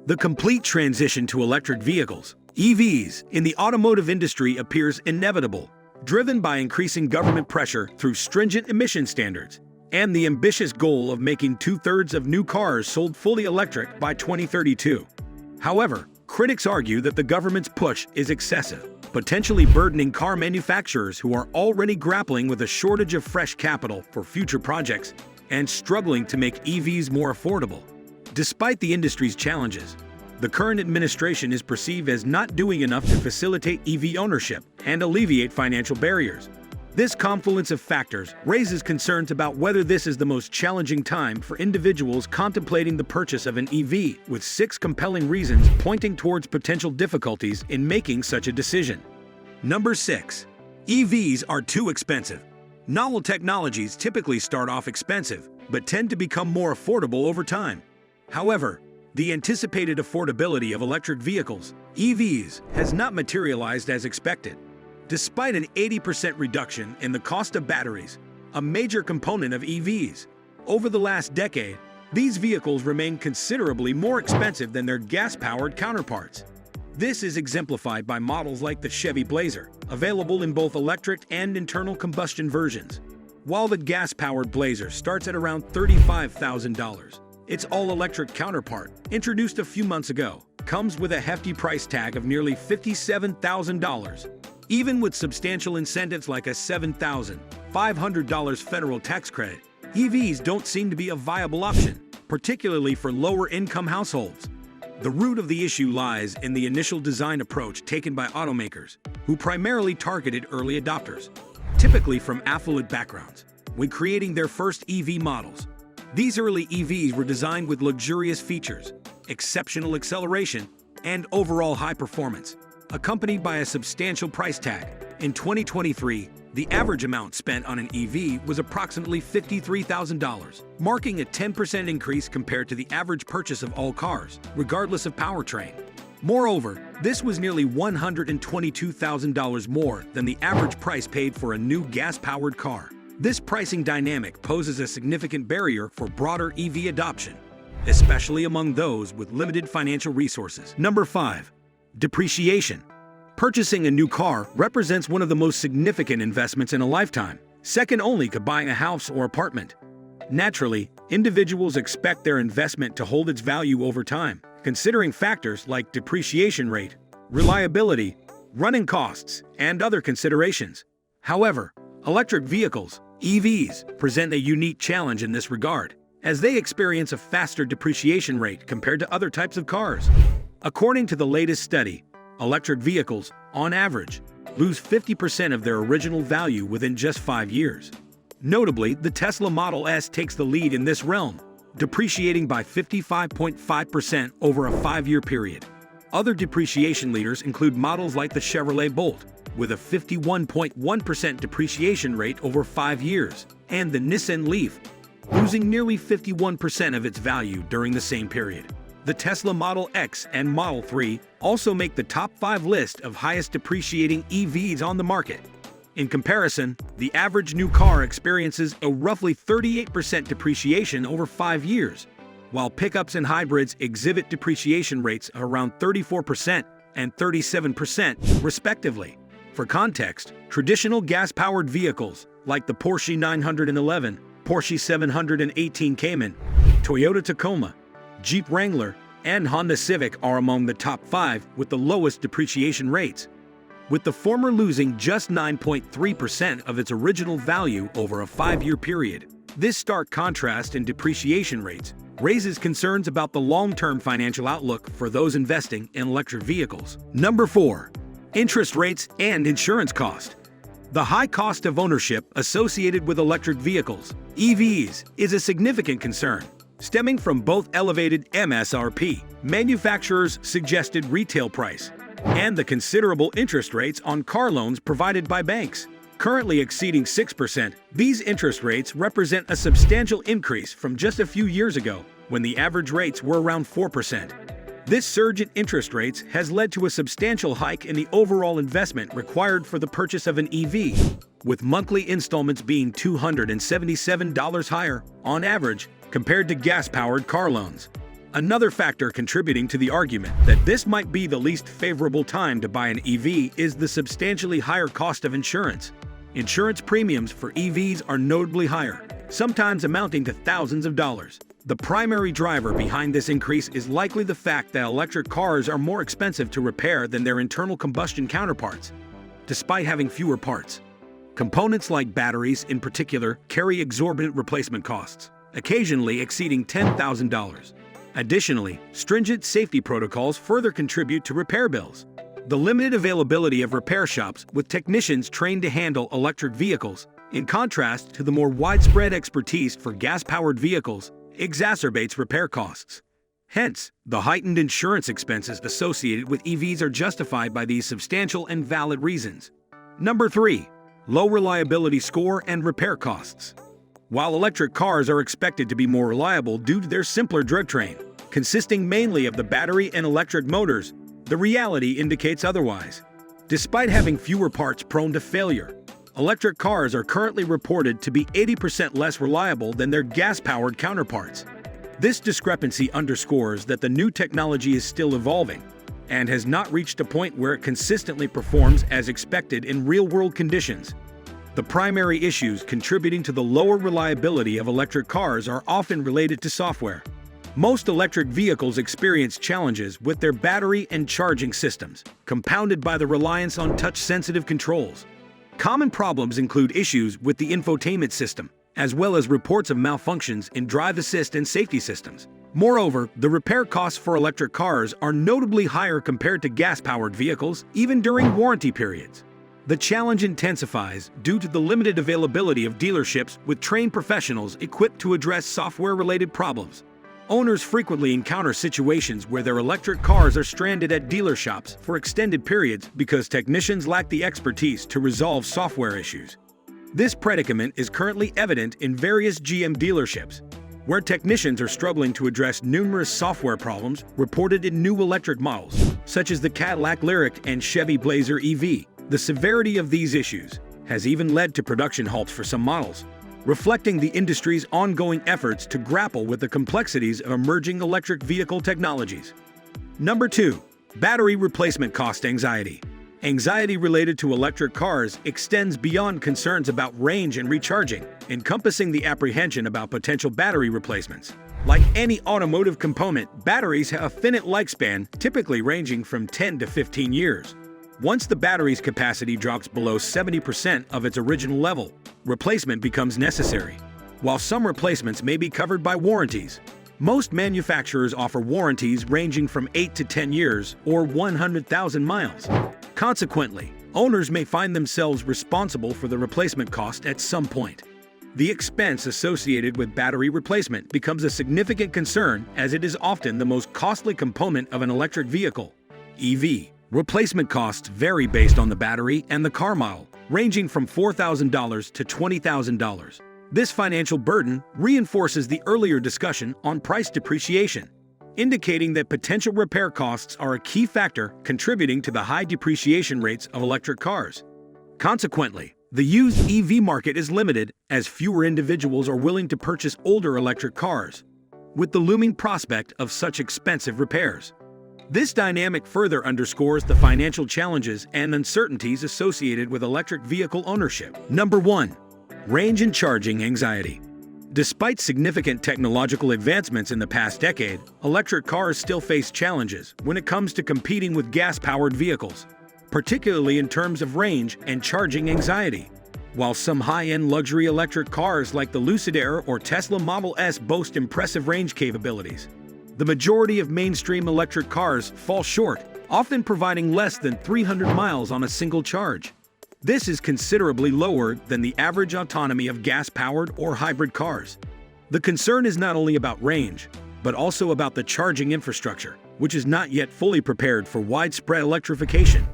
The complete transition to electric vehicles, EVs, in the automotive industry appears inevitable, driven by increasing government pressure through stringent emission standards and the ambitious goal of making 2/3 of new cars sold fully electric by 2032. However, critics argue that the government's push is excessive, potentially burdening car manufacturers who are already grappling with a shortage of fresh capital for future projects and struggling to make EVs more affordable. Despite the industry's challenges, the current administration is perceived as not doing enough to facilitate EV ownership and alleviate financial barriers. This confluence of factors raises concerns about whether this is the most challenging time for individuals contemplating the purchase of an EV, with 6 compelling reasons pointing towards potential difficulties in making such a decision. Number 6. EVs are too expensive. Novel technologies typically start off expensive, but tend to become more affordable over time. However, the anticipated affordability of electric vehicles, EVs, has not materialized as expected. Despite an 80% reduction in the cost of batteries, a major component of EVs, over the last decade, these vehicles remain considerably more expensive than their gas-powered counterparts. This is exemplified by models like the Chevy Blazer, available in both electric and internal combustion versions. While the gas-powered Blazer starts at around $35,000, its all-electric counterpart, introduced a few months ago, comes with a hefty price tag of nearly $57,000. Even with substantial incentives like a $7,500 federal tax credit, EVs don't seem to be a viable option, particularly for lower-income households. The root of the issue lies in the initial design approach taken by automakers, who primarily targeted early adopters, typically from affluent backgrounds, when creating their first EV models. These early EVs were designed with luxurious features, exceptional acceleration, and overall high performance, accompanied by a substantial price tag. In 2023, the average amount spent on an EV was approximately $53,000, marking a 10% increase compared to the average purchase of all cars, regardless of powertrain. Moreover, this was nearly $122,000 more than the average price paid for a new gas-powered car. This pricing dynamic poses a significant barrier for broader EV adoption, especially among those with limited financial resources. Number 5. Depreciation. Purchasing a new car represents one of the most significant investments in a lifetime, second only to buying a house or apartment. Naturally, individuals expect their investment to hold its value over time, considering factors like depreciation rate, reliability, running costs, and other considerations. However, electric vehicles, EVs, present a unique challenge in this regard, as they experience a faster depreciation rate compared to other types of cars. According to the latest study, electric vehicles, on average, lose 50% of their original value within just 5 years. Notably, the Tesla Model S takes the lead in this realm, depreciating by 55.5% over a 5-year period. Other depreciation leaders include models like the Chevrolet Bolt, with a 51.1% depreciation rate over 5 years, and the Nissan Leaf, losing nearly 51% of its value during the same period. The Tesla Model X and Model 3 also make the top 5 list of highest depreciating EVs on the market. In comparison, the average new car experiences a roughly 38% depreciation over 5 years, while pickups and hybrids exhibit depreciation rates of around 34% and 37%, respectively. For context, traditional gas-powered vehicles like the Porsche 911, Porsche 718 Cayman, Toyota Tacoma, Jeep Wrangler, and Honda Civic are among the top 5 with the lowest depreciation rates, with the former losing just 9.3% of its original value over a 5-year period. This stark contrast in depreciation rates raises concerns about the long-term financial outlook for those investing in electric vehicles. Number 4. Interest rates and insurance cost. The high cost of ownership associated with electric vehicles, EVs, is a significant concern, stemming from both elevated MSRP, manufacturers' suggested retail price, and the considerable interest rates on car loans provided by banks. Currently exceeding 6%, these interest rates represent a substantial increase from just a few years ago, when the average rates were around 4%. This surge in interest rates has led to a substantial hike in the overall investment required for the purchase of an EV, with monthly installments being $277 higher, on average, compared to gas-powered car loans. Another factor contributing to the argument that this might be the least favorable time to buy an EV is the substantially higher cost of insurance. Insurance premiums for EVs are notably higher, sometimes amounting to thousands of dollars. The primary driver behind this increase is likely the fact that electric cars are more expensive to repair than their internal combustion counterparts, despite having fewer parts. Components like batteries, in particular, carry exorbitant replacement costs, occasionally exceeding $10,000. Additionally, stringent safety protocols further contribute to repair bills. The limited availability of repair shops with technicians trained to handle electric vehicles, in contrast to the more widespread expertise for gas-powered vehicles, exacerbates repair costs. Hence, the heightened insurance expenses associated with EVs are justified by these substantial and valid reasons. Number 3. Low reliability score and repair costs. While electric cars are expected to be more reliable due to their simpler drivetrain, consisting mainly of the battery and electric motors, the reality indicates otherwise. Despite having fewer parts prone to failure, electric cars are currently reported to be 80% less reliable than their gas-powered counterparts. This discrepancy underscores that the new technology is still evolving and has not reached a point where it consistently performs as expected in real-world conditions. The primary issues contributing to the lower reliability of electric cars are often related to software. Most electric vehicles experience challenges with their battery and charging systems, compounded by the reliance on touch-sensitive controls. Common problems include issues with the infotainment system, as well as reports of malfunctions in drive assist and safety systems. Moreover, the repair costs for electric cars are notably higher compared to gas-powered vehicles, even during warranty periods. The challenge intensifies due to the limited availability of dealerships with trained professionals equipped to address software-related problems. Owners frequently encounter situations where their electric cars are stranded at dealer shops for extended periods because technicians lack the expertise to resolve software issues. This predicament is currently evident in various GM dealerships, where technicians are struggling to address numerous software problems reported in new electric models, such as the Cadillac Lyriq and Chevy Blazer EV. The severity of these issues has even led to production halts for some models, reflecting the industry's ongoing efforts to grapple with the complexities of emerging electric vehicle technologies. Number 2. Battery replacement cost anxiety. Anxiety related to electric cars extends beyond concerns about range and recharging, encompassing the apprehension about potential battery replacements. Like any automotive component, batteries have a finite lifespan, typically ranging from 10 to 15 years. Once the battery's capacity drops below 70% of its original level, replacement becomes necessary. While some replacements may be covered by warranties, most manufacturers offer warranties ranging from 8 to 10 years or 100,000 miles. Consequently, owners may find themselves responsible for the replacement cost at some point. The expense associated with battery replacement becomes a significant concern as it is often the most costly component of an electric vehicle. EV replacement costs vary based on the battery and the car model, ranging from $4,000 to $20,000. This financial burden reinforces the earlier discussion on price depreciation, indicating that potential repair costs are a key factor contributing to the high depreciation rates of electric cars. Consequently, the used EV market is limited as fewer individuals are willing to purchase older electric cars, with the looming prospect of such expensive repairs. This dynamic further underscores the financial challenges and uncertainties associated with electric vehicle ownership. Number 1. Range and charging anxiety. Despite significant technological advancements in the past decade, electric cars still face challenges when it comes to competing with gas-powered vehicles, particularly in terms of range and charging anxiety. While some high-end luxury electric cars like the Lucid Air or Tesla Model S boast impressive range capabilities, the majority of mainstream electric cars fall short, often providing less than 300 miles on a single charge. This is considerably lower than the average autonomy of gas-powered or hybrid cars. The concern is not only about range, but also about the charging infrastructure, which is not yet fully prepared for widespread electrification.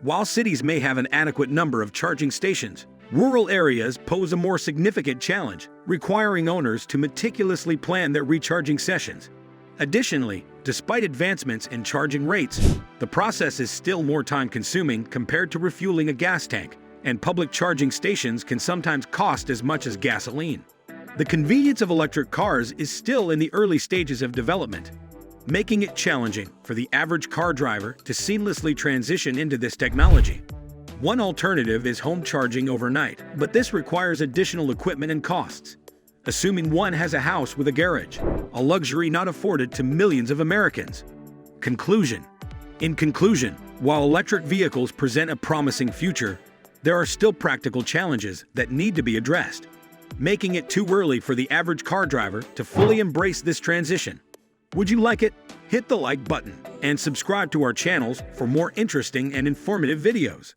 While cities may have an adequate number of charging stations, rural areas pose a more significant challenge, requiring owners to meticulously plan their recharging sessions. Additionally, despite advancements in charging rates, the process is still more time-consuming compared to refueling a gas tank, and public charging stations can sometimes cost as much as gasoline. The convenience of electric cars is still in the early stages of development. making it challenging for the average car driver to seamlessly transition into this technology. One alternative is home charging overnight, but this requires additional equipment and costs, assuming one has a house with a garage, a luxury not afforded to millions of Americans. Conclusion. In conclusion, while electric vehicles present a promising future, there are still practical challenges that need to be addressed, making it too early for the average car driver to fully embrace this transition. Would you like it? Hit the like button and subscribe to our channels for more interesting and informative videos.